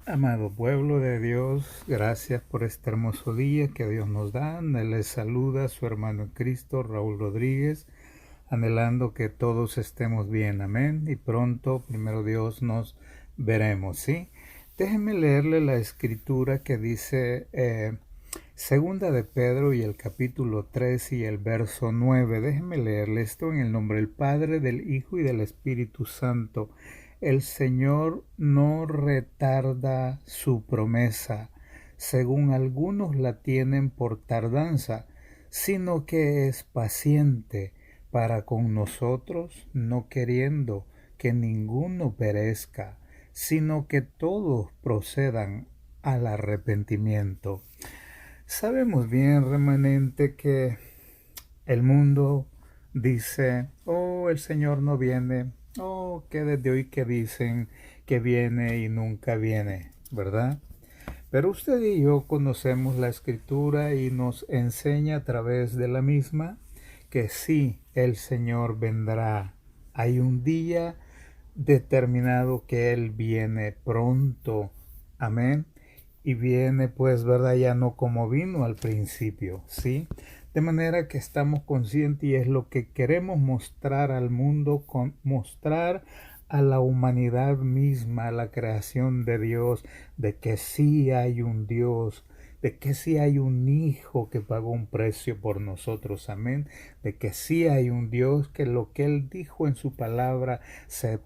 Amado pueblo de Dios, gracias por este hermoso día que Dios nos da. Les saluda su hermano en Cristo, Raúl Rodríguez, anhelando que todos estemos bien, amén. Y pronto, primero Dios, nos veremos, ¿sí? Déjenme leerle la escritura que dice Segunda de Pedro y el capítulo 3 y el verso 9. Déjenme leerle esto en el nombre del Padre, del Hijo y del Espíritu Santo. El Señor no retarda su promesa, según algunos la tienen por tardanza, sino que es paciente para con nosotros, no queriendo que ninguno perezca, sino que todos procedan al arrepentimiento. Sabemos bien, remanente, que el mundo dice, oh, el Señor no viene, oh, que desde hoy que dicen que viene y nunca viene, ¿verdad? Pero usted y yo conocemos la Escritura y nos enseña a través de la misma que sí, el Señor vendrá. Hay un día determinado que Él viene pronto. Amén. Y viene, pues, ¿verdad? Ya no como vino al principio, ¿sí? De manera que estamos conscientes y es lo que queremos mostrar al mundo, mostrar a la humanidad misma, a la creación de Dios, de que sí hay un Dios, de que sí hay un Hijo que pagó un precio por nosotros, amén, de que sí hay un Dios que lo que Él dijo en su palabra, se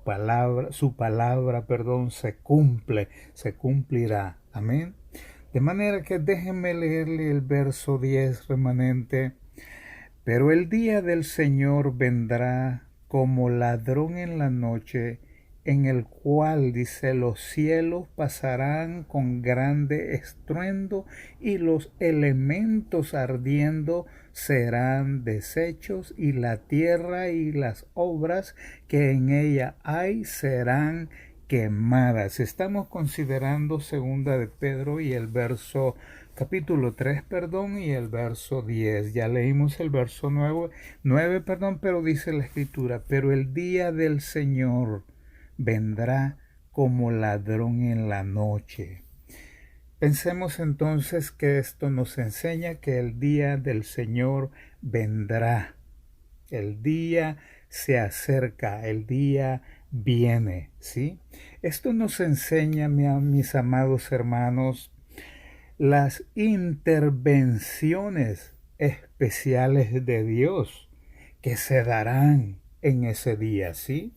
cumple, se cumplirá, amén. De manera que déjenme leerle el verso 10 remanente. Pero el día del Señor vendrá como ladrón en la noche, en el cual, dice, los cielos pasarán con grande estruendo y los elementos ardiendo serán deshechos y la tierra y las obras que en ella hay serán quemadas. Estamos considerando segunda de Pedro y el verso capítulo 3, perdón, y el verso 10. Ya leímos el verso 9, perdón, pero dice la escritura, pero el día del Señor vendrá como ladrón en la noche. Pensemos entonces que esto nos enseña que el día del Señor vendrá. El día se acerca, el día viene, ¿sí? Esto nos enseña, mis amados hermanos, las intervenciones especiales de Dios que se darán en ese día, ¿sí?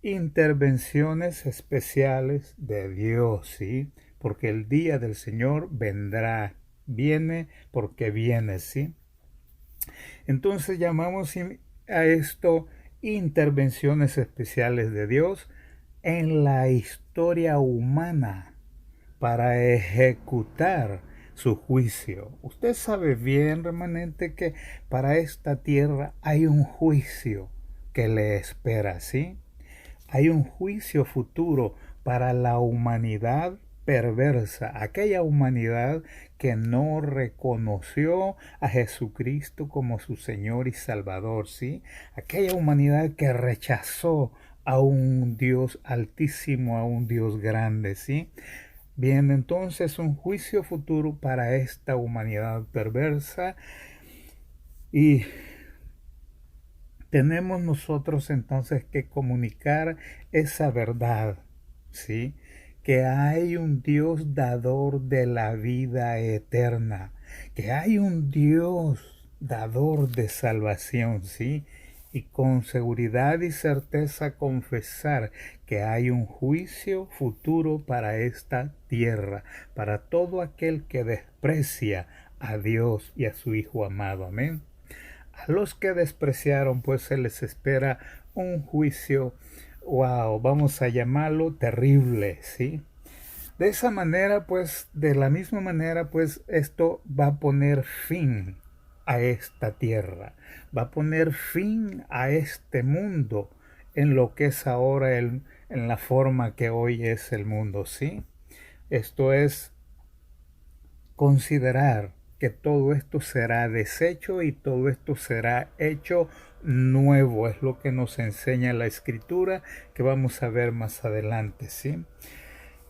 Intervenciones especiales de Dios, ¿sí? Porque el día del Señor vendrá, viene porque viene, ¿sí? Entonces llamamos a esto intervenciones especiales de Dios en la historia humana para ejecutar su juicio. Usted sabe bien, remanente, que para esta tierra hay un juicio que le espera, ¿sí? Hay un juicio futuro para la humanidad perversa, aquella humanidad que no reconoció a Jesucristo como su Señor y Salvador, ¿sí? Aquella humanidad que rechazó a un Dios altísimo, a un Dios grande, ¿sí? Bien, entonces un juicio futuro para esta humanidad perversa y tenemos nosotros entonces que comunicar esa verdad, ¿sí? Que hay un Dios dador de la vida eterna, que hay un Dios dador de salvación, ¿sí? Y con seguridad y certeza confesar que hay un juicio futuro para esta tierra, para todo aquel que desprecia a Dios y a su Hijo amado. Amén. A los que despreciaron, pues se les espera un juicio, wow, vamos a llamarlo terrible, ¿sí? De esa manera, pues, de la misma manera, pues, esto va a poner fin a esta tierra, va a poner fin a este mundo en lo que es ahora en la forma que hoy es el mundo, ¿sí? Esto es considerar que todo esto será deshecho y todo esto será hecho nuevo. Es lo que nos enseña la escritura que vamos a ver más adelante, ¿sí?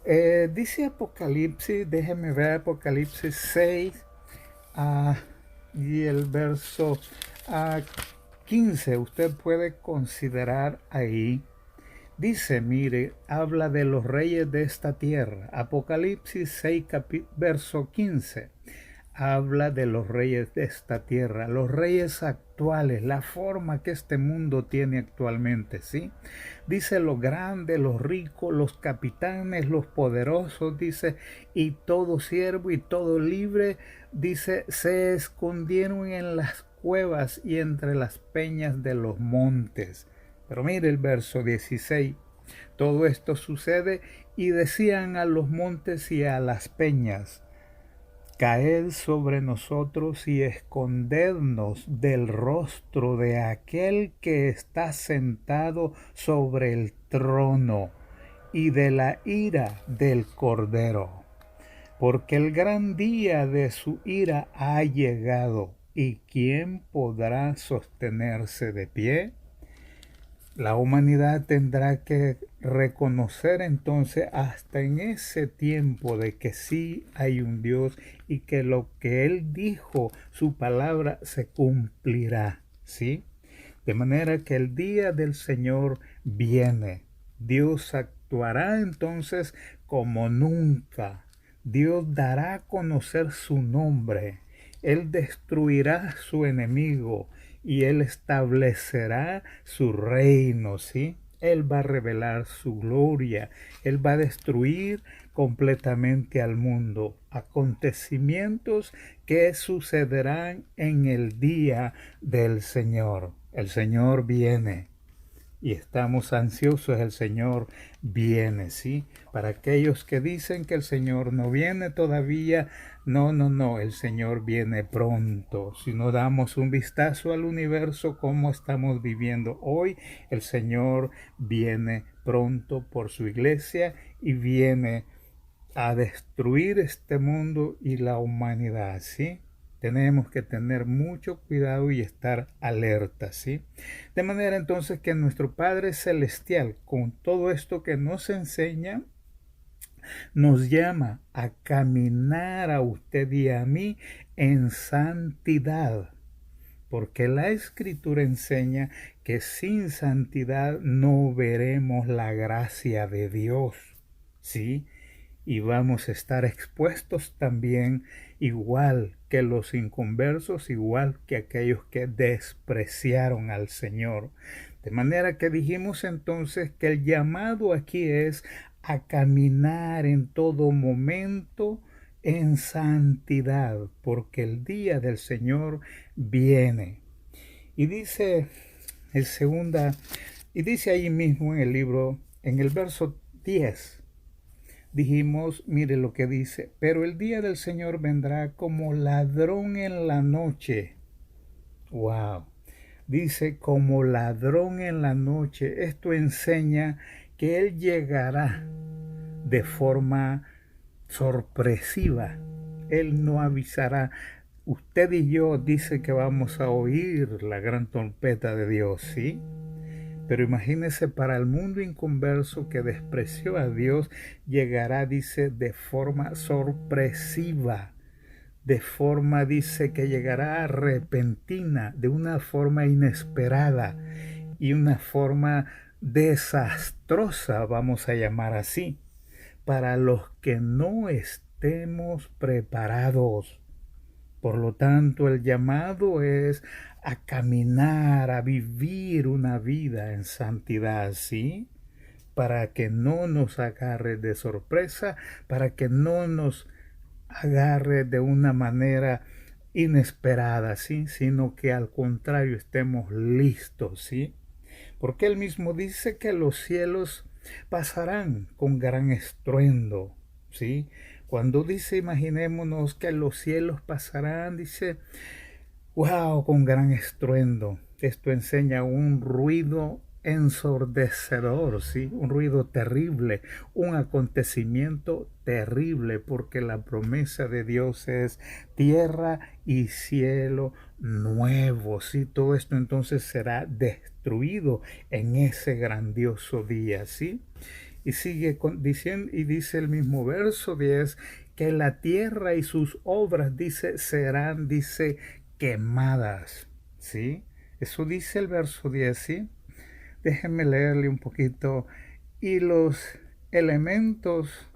Dice Apocalipsis, déjeme ver Apocalipsis 6 ah, y el verso ah, 15, usted puede considerar ahí. Dice, mire, habla de los reyes de esta tierra. Apocalipsis 6, verso 15. Habla de los reyes de esta tierra, los reyes actuales, la forma que este mundo tiene actualmente, ¿sí? Dice los grandes, los ricos, los capitanes, los poderosos, dice, y todo siervo y todo libre, dice, se escondieron en las cuevas y entre las peñas de los montes. Pero mire el verso 16. Todo esto sucede y decían a los montes y a las peñas, caed sobre nosotros y escondednos del rostro de aquel que está sentado sobre el trono y de la ira del Cordero. Porque el gran día de su ira ha llegado, ¿y quién podrá sostenerse de pie? La humanidad tendrá que reconocer entonces hasta en ese tiempo de que sí hay un Dios y que lo que Él dijo, su palabra se cumplirá, ¿sí? De manera que el día del Señor viene. Dios actuará entonces como nunca. Dios dará a conocer su nombre. Él destruirá a su enemigo y Él establecerá su reino, ¿sí? Él va a revelar su gloria. Él va a destruir completamente al mundo. Acontecimientos que sucederán en el día del Señor. El Señor viene y estamos ansiosos, el Señor viene, ¿sí? Para aquellos que dicen que el Señor no viene todavía, no, el Señor viene pronto. Si no damos un vistazo al universo, cómo estamos viviendo hoy, el Señor viene pronto por su iglesia y viene a destruir este mundo y la humanidad, ¿sí? Tenemos que tener mucho cuidado y estar alerta, ¿sí? De manera entonces que nuestro Padre Celestial, con todo esto que nos enseña, nos llama a caminar a usted y a mí en santidad. Porque la Escritura enseña que sin santidad no veremos la gracia de Dios, ¿sí? Y vamos a estar expuestos también, igual que los inconversos, igual que aquellos que despreciaron al Señor. De manera que dijimos entonces que el llamado aquí es a caminar en todo momento en santidad, porque el día del Señor viene. Y dice el segunda, y dice ahí mismo en el libro, en el verso 10, dijimos, mire lo que dice, pero el día del Señor vendrá como ladrón en la noche. Wow. Dice, como ladrón en la noche. Esto enseña que Él llegará de forma sorpresiva. Él no avisará. Usted y yo dice que vamos a oír la gran trompeta de Dios, ¿sí? Pero imagínese, para el mundo inconverso que despreció a Dios, llegará, dice, de forma sorpresiva, de forma, dice, que llegará repentina, de una forma inesperada y una forma desastrosa, vamos a llamar así, para los que no estemos preparados. Por lo tanto, el llamado es a caminar, a vivir una vida en santidad, ¿sí? Para que no nos agarre de sorpresa, para que no nos agarre de una manera inesperada, ¿sí? Sino que al contrario estemos listos, ¿sí? Porque él mismo dice que los cielos pasarán con gran estruendo, ¿sí? Cuando dice, imaginémonos que los cielos pasarán, dice, wow, con gran estruendo. Esto enseña un ruido ensordecedor, ¿sí? Un ruido terrible, un acontecimiento terrible, porque la promesa de Dios es tierra y cielo nuevo, ¿sí? Todo esto entonces será destruido en ese grandioso día, ¿sí? Y sigue diciendo, y dice el mismo verso 10, que la tierra y sus obras, dice, serán, dice, quemadas, ¿sí? Eso dice el verso 10, ¿sí? Déjenme leerle un poquito. Y los elementos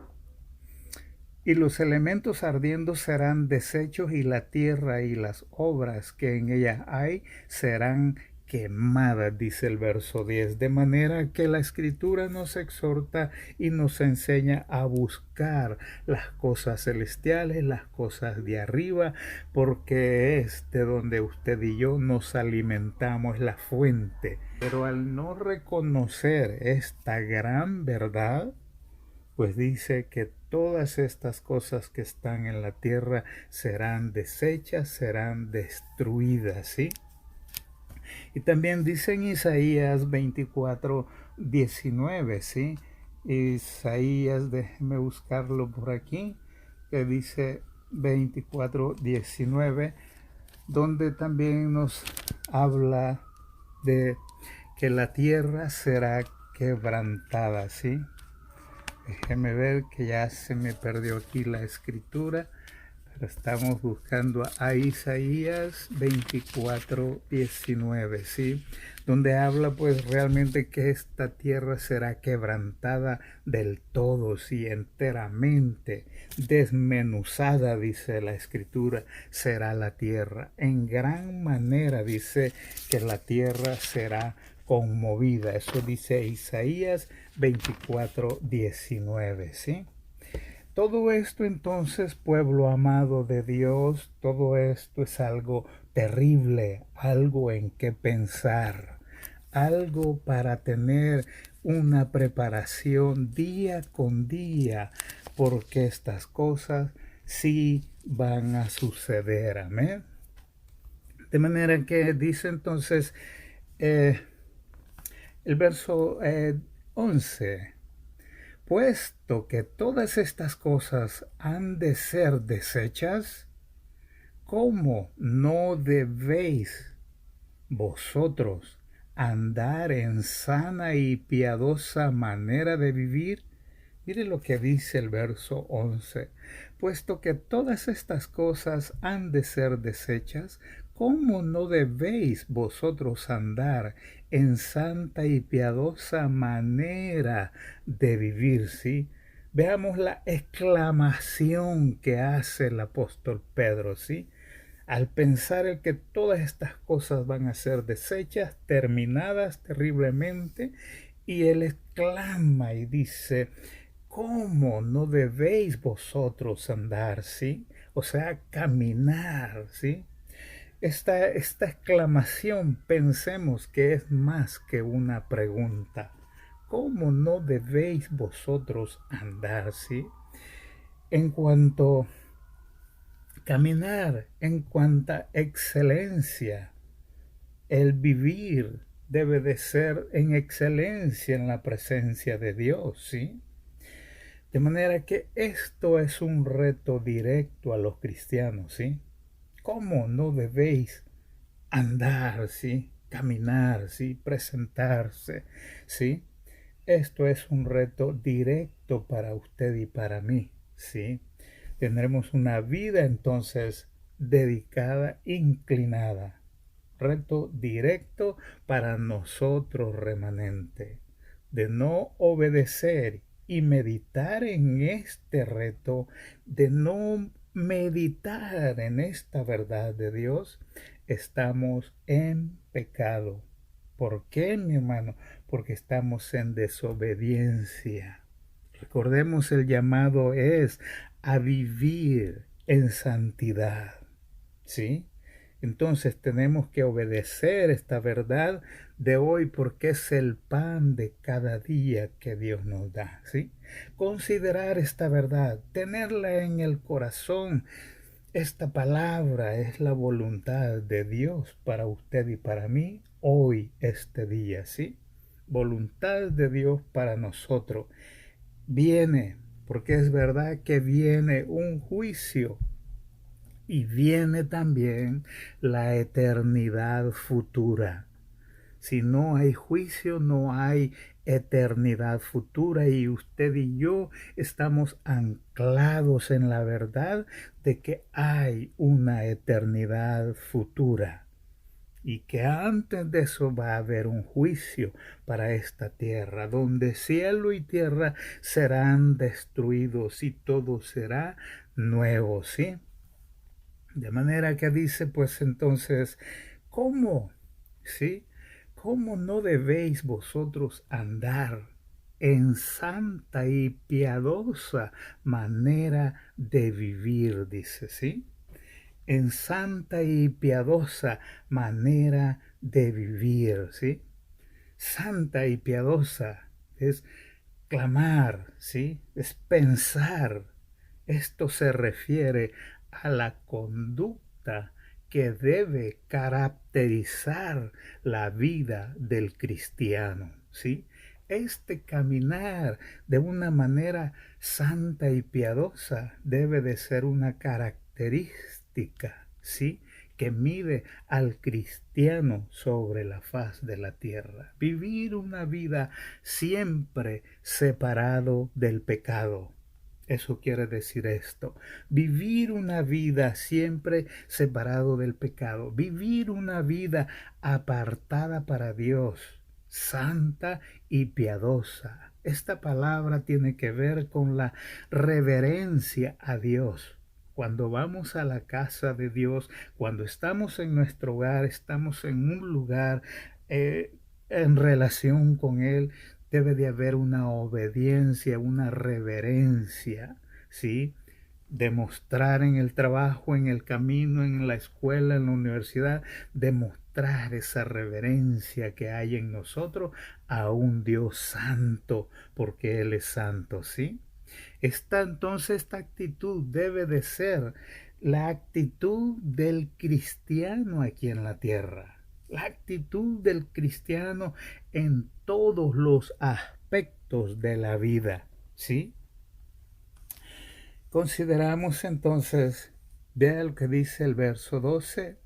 y los elementos ardiendo serán deshechos, y la tierra y las obras que en ella hay serán quemadas, dice el verso 10. De manera que la Escritura nos exhorta y nos enseña a buscar las cosas celestiales, las cosas de arriba, porque es de donde usted y yo nos alimentamos, la fuente. Pero al no reconocer esta gran verdad, pues dice que todas estas cosas que están en la tierra serán deshechas, serán destruidas, ¿sí? Y también dice en Isaías 24:19, ¿sí? Isaías, déjeme buscarlo por aquí, que dice 24:19, donde también nos habla de que la tierra será quebrantada, ¿sí? Déjeme ver que ya se me perdió aquí la escritura, pero estamos buscando a Isaías 24:19, ¿sí? Donde habla pues realmente que esta tierra será quebrantada del todo, sí, enteramente, desmenuzada, dice la escritura, será la tierra. En gran manera dice que la tierra será conmovida. Eso dice Isaías 24:19, ¿sí? Todo esto entonces, pueblo amado de Dios, todo esto es algo terrible, algo en que pensar, algo para tener una preparación día con día, porque estas cosas sí van a suceder, amén. De manera que dice entonces el verso 11, puesto que todas estas cosas han de ser deshechas, ¿cómo no debéis vosotros andar en sana y piadosa manera de vivir? Mire lo que dice el verso 11. Puesto que todas estas cosas han de ser deshechas, ¿cómo no debéis vosotros andar en santa y piadosa manera de vivir? ¿Sí? Veamos la exclamación que hace el apóstol Pedro, ¿sí? Al pensar el que todas estas cosas van a ser deshechas, terminadas terriblemente, y él exclama y dice, ¿cómo no debéis vosotros andar, sí? O sea, caminar, ¿sí? Esta exclamación pensemos que es más que una pregunta. ¿Cómo no debéis vosotros andar, sí? En cuanto caminar, en cuanta excelencia, el vivir debe de ser en excelencia en la presencia de Dios, ¿sí? De manera que esto es un reto directo a los cristianos, ¿sí? ¿Cómo no debéis andar, ¿sí? Caminar, ¿sí? Presentarse, ¿sí? Esto es un reto directo para usted y para mí, ¿sí? Tendremos una vida entonces dedicada, inclinada. Reto directo para nosotros remanente, de no obedecer y meditar en este reto, de no meditar en esta verdad de Dios, estamos en pecado. ¿Por qué, mi hermano? Porque estamos en desobediencia. Recordemos, el llamado es a vivir en santidad, ¿sí? Entonces tenemos que obedecer esta verdad de hoy, porque es el pan de cada día que Dios nos da, ¿sí? Considerar esta verdad, tenerla en el corazón. Esta palabra es la voluntad de Dios para usted y para mí hoy, este día, ¿sí? Voluntad de Dios para nosotros. Viene, porque es verdad que viene un juicio y viene también la eternidad futura. Si no hay juicio, no hay eternidad futura, y usted y yo estamos anclados en la verdad de que hay una eternidad futura y que antes de eso va a haber un juicio para esta tierra, donde cielo y tierra serán destruidos y todo será nuevo, ¿sí? De manera que dice, pues entonces, ¿cómo? ¿Sí? ¿Cómo no debéis vosotros andar en santa y piadosa manera de vivir? Dice, ¿sí? En santa y piadosa manera de vivir, ¿sí? Santa y piadosa es clamar, ¿sí? Es pensar. Esto se refiere a la conducta que debe caracterizar la vida del cristiano, ¿sí? Este caminar de una manera santa y piadosa debe de ser una característica, ¿sí?, que mide al cristiano sobre la faz de la tierra. Vivir una vida siempre separado del pecado. Eso quiere decir esto: vivir una vida siempre separado del pecado, vivir una vida apartada para Dios, santa y piadosa. Esta palabra tiene que ver con la reverencia a Dios. Cuando vamos a la casa de Dios, cuando estamos en nuestro hogar, estamos en un lugar en relación con Él, debe de haber una obediencia, una reverencia, ¿sí? Demostrar en el trabajo, en el camino, en la escuela, en la universidad, demostrar esa reverencia que hay en nosotros a un Dios santo, porque Él es santo, ¿sí? Esta actitud debe de ser la actitud del cristiano aquí en la tierra, la actitud del cristiano en todos los aspectos de la vida, ¿sí? Consideramos entonces, vea lo que dice el verso 12,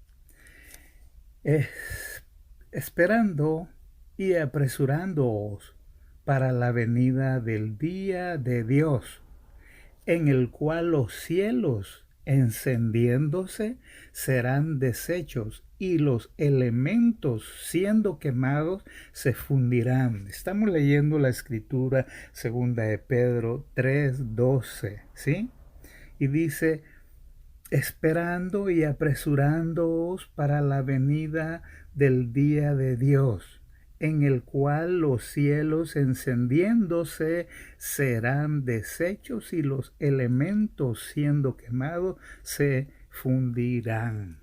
es, esperando y apresurándoos para la venida del día de Dios, en el cual los cielos encendiéndose serán deshechos y los elementos siendo quemados se fundirán. Estamos leyendo la escritura segunda de Pedro 3:12, ¿sí? Y dice, esperando y apresurándoos para la venida del día de Dios, en el cual los cielos encendiéndose serán deshechos y los elementos siendo quemados se fundirán.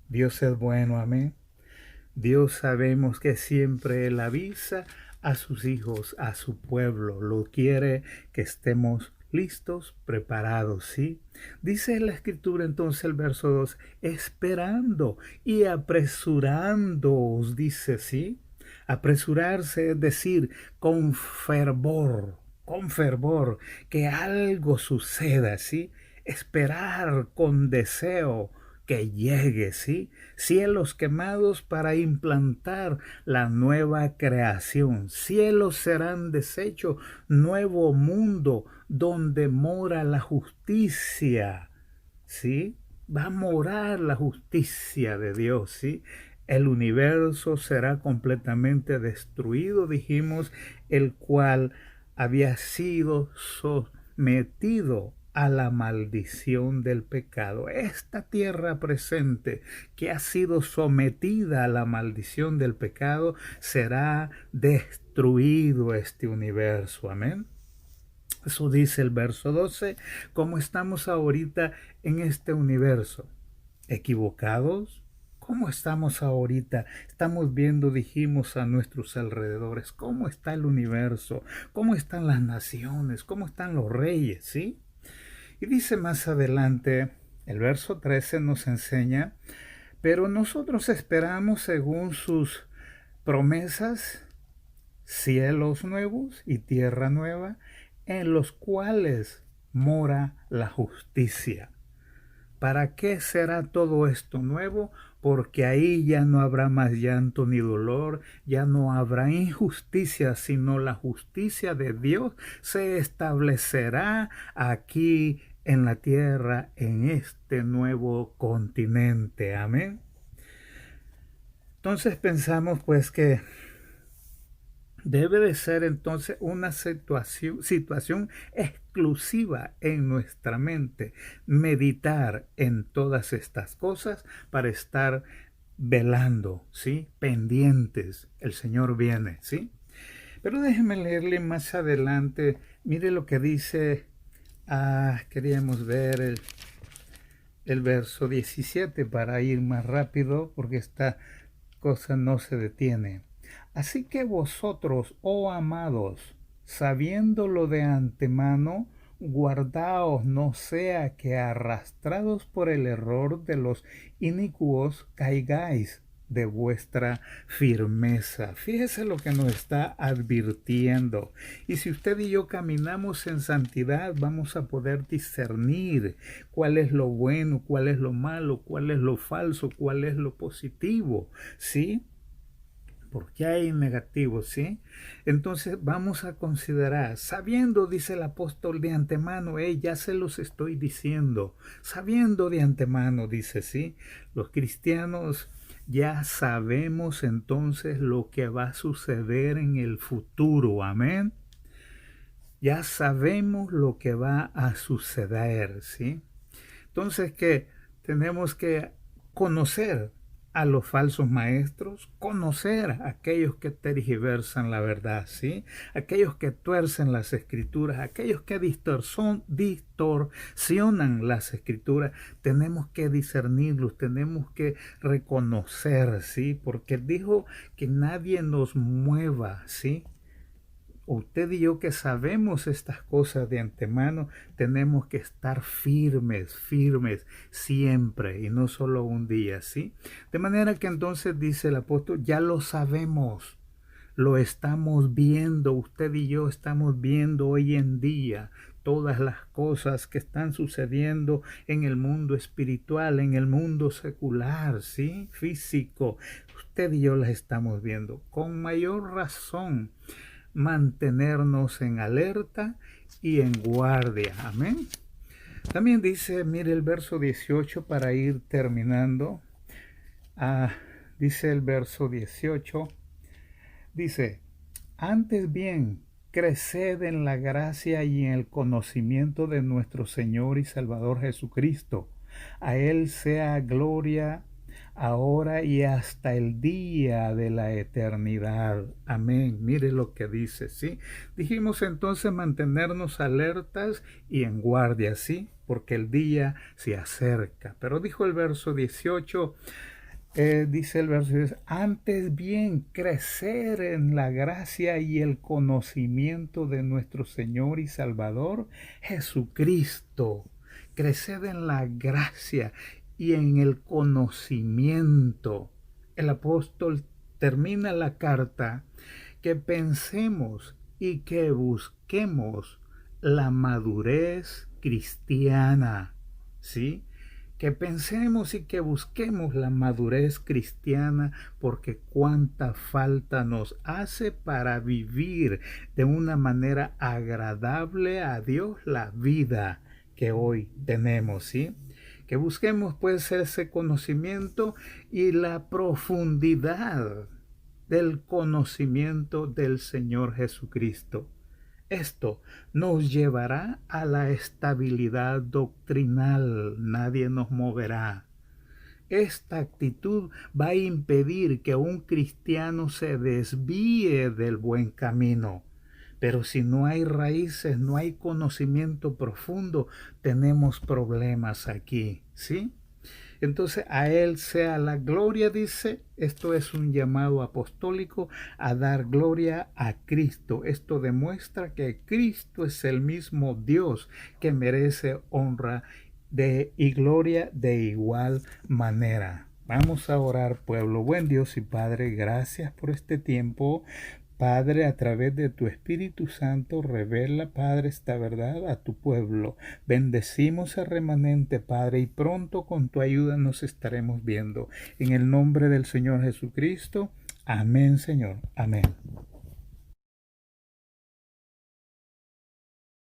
Dios es bueno, amén. Dios sabemos que siempre Él avisa a sus hijos, a su pueblo. Lo quiere que estemos listos, preparados, ¿sí? Dice la escritura entonces el verso 2, esperando y apresurándoos, dice, ¿sí? Apresurarse es decir, con fervor, que algo suceda, ¿sí? Esperar con deseo que llegue, ¿sí? Cielos quemados para implantar la nueva creación. Cielos serán deshechos, nuevo mundo donde mora la justicia, ¿sí? Va a morar la justicia de Dios, ¿sí? El universo será completamente destruido, dijimos, el cual había sido sometido a la maldición del pecado. Esta tierra presente que ha sido sometida a la maldición del pecado, será destruido este universo. Amén. Eso dice el verso 12, ¿cómo estamos ahorita en este universo? ¿Equivocados? ¿Cómo estamos ahorita? Estamos viendo, dijimos, a nuestros alrededores, cómo está el universo, cómo están las naciones, cómo están los reyes, ¿sí? Y dice más adelante, el verso 13 nos enseña, pero nosotros esperamos según sus promesas, cielos nuevos y tierra nueva, en los cuales mora la justicia. ¿Para qué será todo esto nuevo? Porque ahí ya no habrá más llanto ni dolor, ya no habrá injusticia, sino la justicia de Dios se establecerá aquí en la tierra, en este nuevo continente. Amén. Entonces pensamos pues que debe de ser entonces una situación exclusiva en nuestra mente, meditar en todas estas cosas para estar velando, ¿sí? Pendientes. El Señor viene, ¿sí? Pero déjeme leerle más adelante. Mire lo que dice, queríamos ver el verso 17 para ir más rápido, porque esta cosa no se detiene. Así que vosotros, oh amados, sabiéndolo de antemano, guardaos no sea que arrastrados por el error de los inicuos caigáis de vuestra firmeza. Fíjese lo que nos está advirtiendo. Y si usted y yo caminamos en santidad, vamos a poder discernir cuál es lo bueno, cuál es lo malo, cuál es lo falso, cuál es lo positivo, ¿sí? Porque hay negativos, ¿sí? Entonces vamos a considerar, sabiendo, dice el apóstol de antemano, ya se los estoy diciendo, sabiendo de antemano, dice, ¿sí? Los cristianos ya sabemos entonces lo que va a suceder en el futuro, amén. Ya sabemos lo que va a suceder, ¿sí? Entonces que tenemos que conocer a los falsos maestros, conocer a aquellos que tergiversan la verdad, ¿sí? Aquellos que tuercen las escrituras, aquellos que distorsionan las escrituras, tenemos que discernirlos, tenemos que reconocer, ¿sí? Porque dijo que nadie nos mueva, ¿sí? Usted y yo que sabemos estas cosas de antemano, tenemos que estar firmes, firmes siempre y no solo un día, ¿sí? De manera que entonces dice el apóstol, ya lo sabemos, lo estamos viendo, usted y yo estamos viendo hoy en día todas las cosas que están sucediendo en el mundo espiritual, en el mundo secular, ¿sí? Físico. Usted y yo las estamos viendo con mayor razón. Mantenernos en alerta y en guardia. Amén. También dice, mire el verso 18 para ir terminando. Dice el verso 18, dice, antes bien, creced en la gracia y en el conocimiento de nuestro Señor y Salvador Jesucristo. A Él sea gloria ahora y hasta el día de la eternidad. Amén. Mire lo que dice, ¿sí? Dijimos entonces mantenernos alertas y en guardia, ¿sí? Porque el día se acerca. Pero dijo el verso 18, dice el verso 10, antes bien crecer en la gracia y el conocimiento de nuestro Señor y Salvador Jesucristo. Crecer en la gracia y en el conocimiento. El apóstol termina la carta que pensemos y que busquemos la madurez cristiana, ¿sí? Que pensemos y que busquemos la madurez cristiana, porque cuánta falta nos hace para vivir de una manera agradable a Dios la vida que hoy tenemos, ¿sí? Que busquemos pues ese conocimiento y la profundidad del conocimiento del Señor Jesucristo. Esto nos llevará a la estabilidad doctrinal, nadie nos moverá. Esta actitud va a impedir que un cristiano se desvíe del buen camino. Pero si no hay raíces, no hay conocimiento profundo, tenemos problemas aquí, ¿sí? Entonces a Él sea la gloria, dice, esto es un llamado apostólico a dar gloria a Cristo. Esto demuestra que Cristo es el mismo Dios que merece honra y gloria de igual manera. Vamos a orar, pueblo. Buen Dios y Padre, gracias por este tiempo. Padre, a través de tu Espíritu Santo, revela, Padre, esta verdad a tu pueblo. Bendecimos al remanente, Padre, y pronto con tu ayuda nos estaremos viendo. En el nombre del Señor Jesucristo. Amén, Señor. Amén.